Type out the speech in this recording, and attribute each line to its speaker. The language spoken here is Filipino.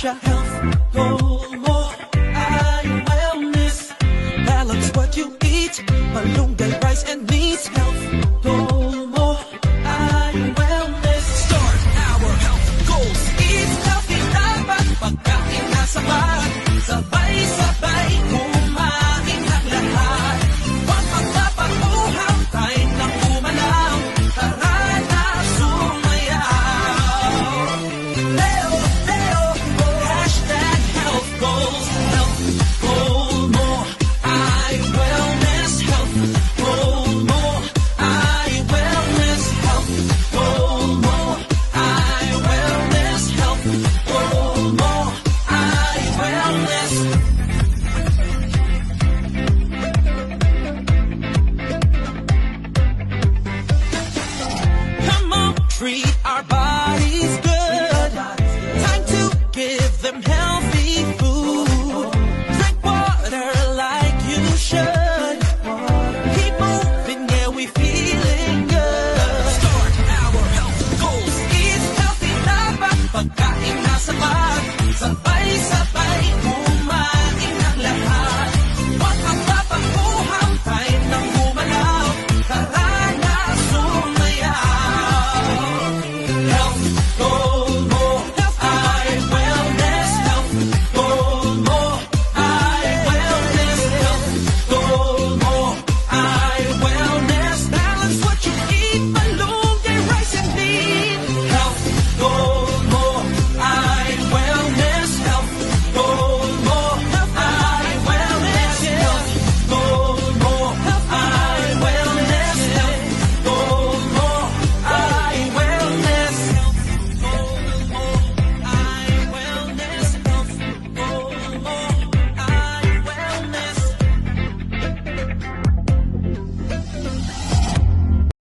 Speaker 1: siya. Health, goal mo ay wellness. Balance what you eat, malunggay, rice and meat. Health, goal mo ay wellness. Start our health goals. Eat healthy, dapat pagkain na sapat. Sabay-sabay kumain ang lahat. Huwag magpapakuhaw, tayo nang umalaw. Tara na sumayaw. Leo, Leo, hashtag health goals. Health goal mo ay wellness. Health goal mo ay wellness. Health goal mo ay wellness. Health goal mo ay wellness. Come on, treat our bodies good. Time to give them healthy